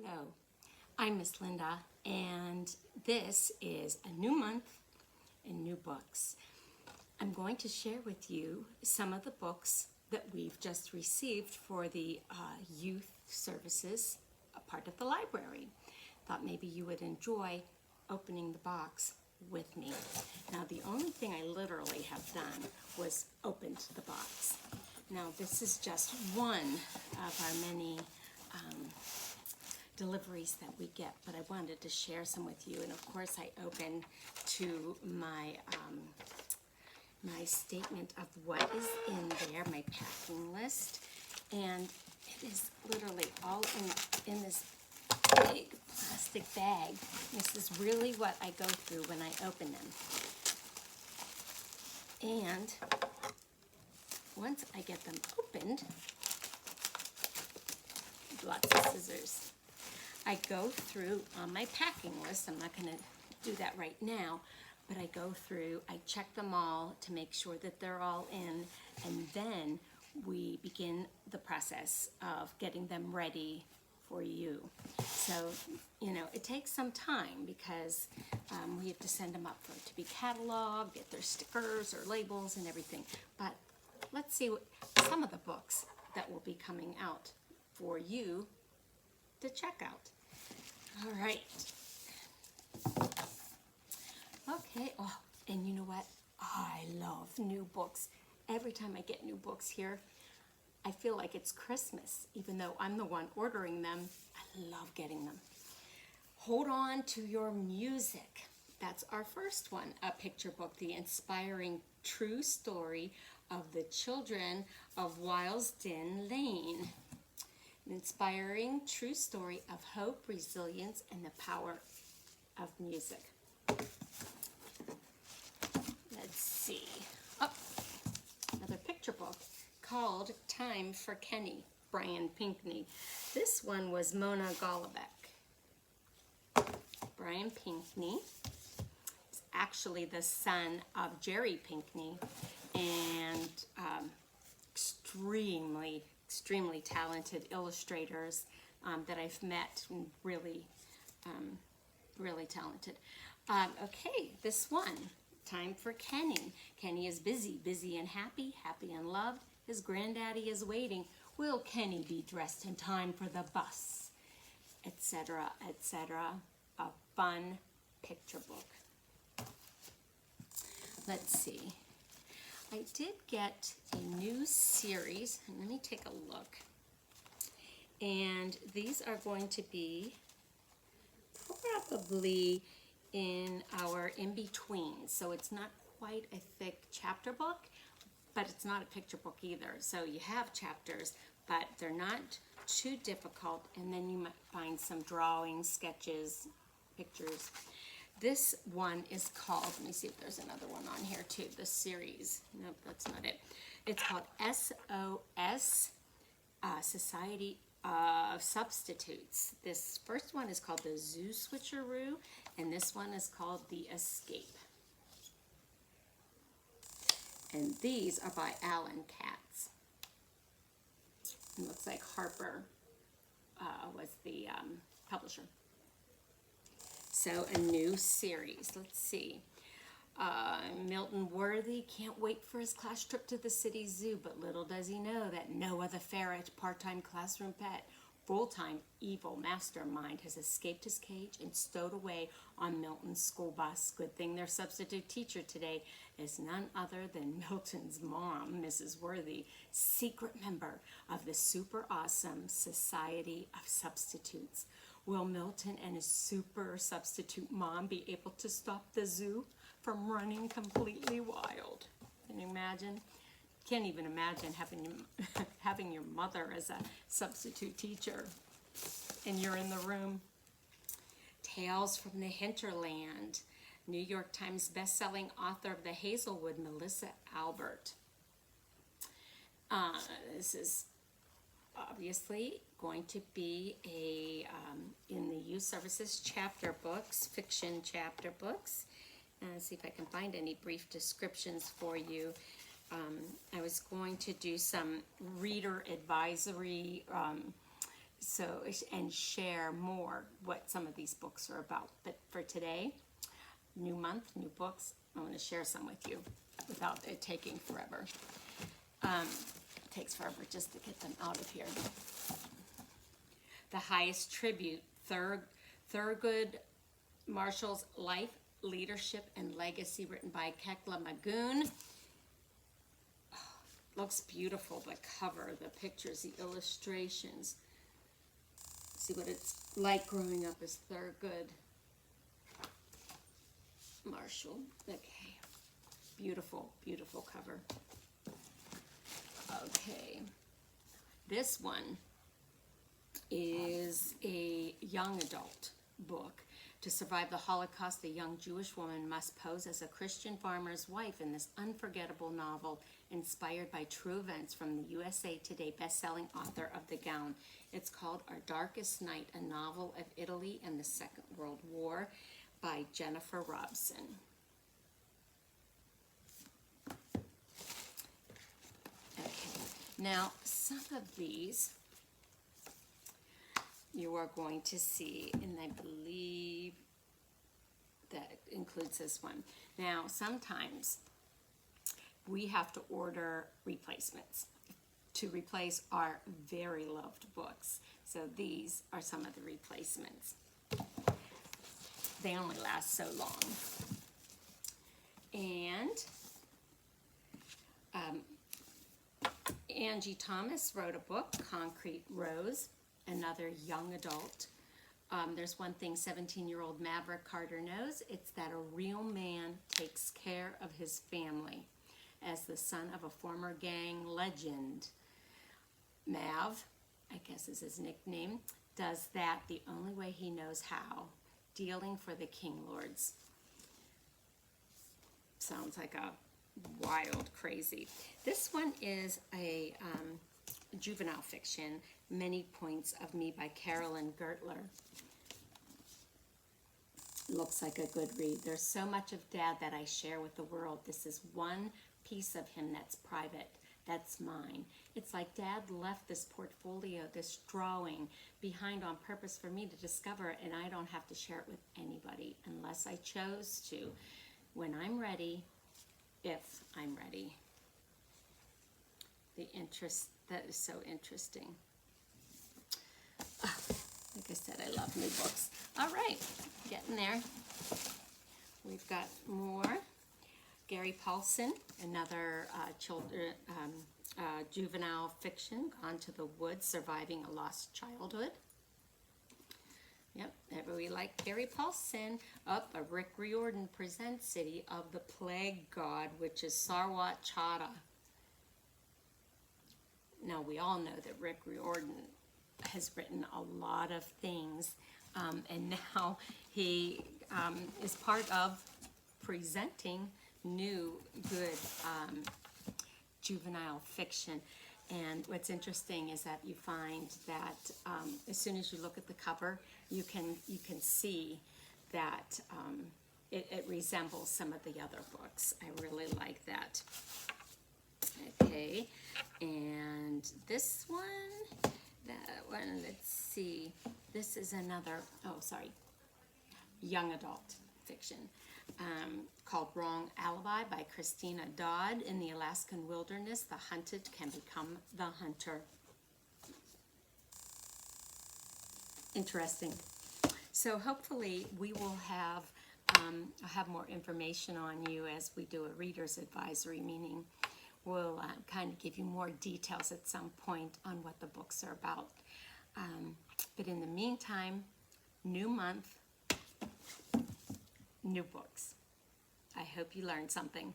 Hello, I'm Miss Linda, and this is a new month and new books. I'm going to share with you some of the books that we've just received for the youth services, a part of the library. Thought maybe you would enjoy opening the box with me. Now, the only thing I literally have done was opened the box. Now, this is just one of our many deliveries that we get, but I wanted to share some with you. And of course, I open to my my statement of what is in there, my packing list, and it is literally all in this big plastic bag. This is really what I go through when I open them. And once I get them opened, lots of scissors, I go through on my packing list. I'm not going to do that right now, but I go through, I check them all to make sure that they're all in, and then we begin the process of getting them ready for you. So, you know, it takes some time because we have to send them up to be cataloged, get their stickers or labels and everything. But let's see some of the books that will be coming out for you to check out. All right. Okay. Oh, and you know what? I love new books. Every time I get new books here, I feel like it's Christmas, even though I'm the one ordering them. I love getting them. Hold on to your music. That's our first one, a picture book, The Inspiring True Story of the Children of Willesden Lane. An inspiring true story of hope, resilience, and the power of music. Let's see. Oh, another picture book called Time for Kenny, Brian Pinkney. This one was Mona Golubeck. Brian Pinkney is actually the son of Jerry Pinkney, and extremely talented illustrators that I've met, and really talented. Okay, this one, Time for Kenny. Kenny is busy and happy and loved. His granddaddy is waiting. Will Kenny be dressed in time for the bus? Etc., etc. A fun picture book. Let's see. I did get a new series, and let me take a look. And these are going to be probably in our in-between. So it's not quite a thick chapter book, but it's not a picture book either. So you have chapters, but they're not too difficult. And then you might find some drawings, sketches, pictures. This one is called, let me see if there's another one on here too, the series. Nope, that's not it. It's called SOS, Society of Substitutes. This first one is called the Zoo Switcheroo, and this one is called The Escape. And these are by Alan Katz. It looks like Harper was the publisher. So a new series. Let's see. Milton Worthy can't wait for his class trip to the city zoo, but little does he know that Noah the ferret, part-time classroom pet, full-time evil mastermind, has escaped his cage and stowed away on Milton's school bus. Good thing their substitute teacher today is none other than Milton's mom, Mrs. Worthy, secret member of the super awesome Society of Substitutes. Will Milton and his super substitute mom be able to stop the zoo from running completely wild? Can you imagine? Can't even imagine having your mother as a substitute teacher and you're in the room. Tales from the Hinterland. New York Times bestselling author of The Hazelwood, Melissa Albert. This is obviously going to be in the youth services chapter books, fiction chapter books. See if I can find any brief descriptions for you. I was going to do some reader advisory and share more what some of these books are about. But for today, new month, new books, I want to share some with you without it taking forever. It takes forever just to get them out of here. The Highest Tribute, Thurgood Marshall's Life, Leadership, and Legacy, written by Kekla Magoon. Oh, looks beautiful, the cover, the pictures, the illustrations. See what it's like growing up as Thurgood Marshall. Okay, beautiful, beautiful cover. Okay, this one is a young adult book. To survive the Holocaust, a young Jewish woman must pose as a Christian farmer's wife in this unforgettable novel, inspired by true events from the USA Today best-selling author of The Gown. It's called Our Darkest Night, a novel of Italy and the Second World War by Jennifer Robson. Okay, now some of these you are going to see, and I believe that includes this one. Now, sometimes we have to order replacements to replace our very loved books. So these are some of the replacements. They only last so long. And Angie Thomas wrote a book, Concrete Rose, another young adult. There's one thing 17-year-old Maverick Carter knows. It's that a real man takes care of his family. As the son of a former gang legend, Mav, I guess is his nickname, does that the only way he knows how, dealing for the King Lords. Sounds like a wild, crazy. This one is a juvenile fiction, Many Points of Me by Carolyn Gertler. Looks like a good read. There's so much of Dad that I share with the world. This is one piece of him that's private. That's mine. It's like Dad left this portfolio, this drawing, behind on purpose for me to discover, and I don't have to share it with anybody unless I chose to. When I'm ready, if I'm ready. That is so interesting. Like I said, I love new books. All right, getting there. We've got more. Gary Paulson, another juvenile fiction, Gone to the Woods, Surviving a Lost Childhood. Yep, we like Gary Paulson. Up, a Rick Riordan presents City of the Plague God, which is Sarwat Chada. Now, we all know that Rick Riordan has written a lot of things, and now he is part of presenting new, good juvenile fiction. And what's interesting is that you find that as soon as you look at the cover, you can see that it resembles some of the other books. I really like that. Okay, and this one, let's see. This is another, young adult fiction called Wrong Alibi by Christina Dodd. In the Alaskan wilderness, the hunted can become the hunter. Interesting. So hopefully we will have more information on you as we do a reader's advisory, meaning we'll kind of give you more details at some point on what the books are about. But in the meantime, new month, new books. I hope you learned something.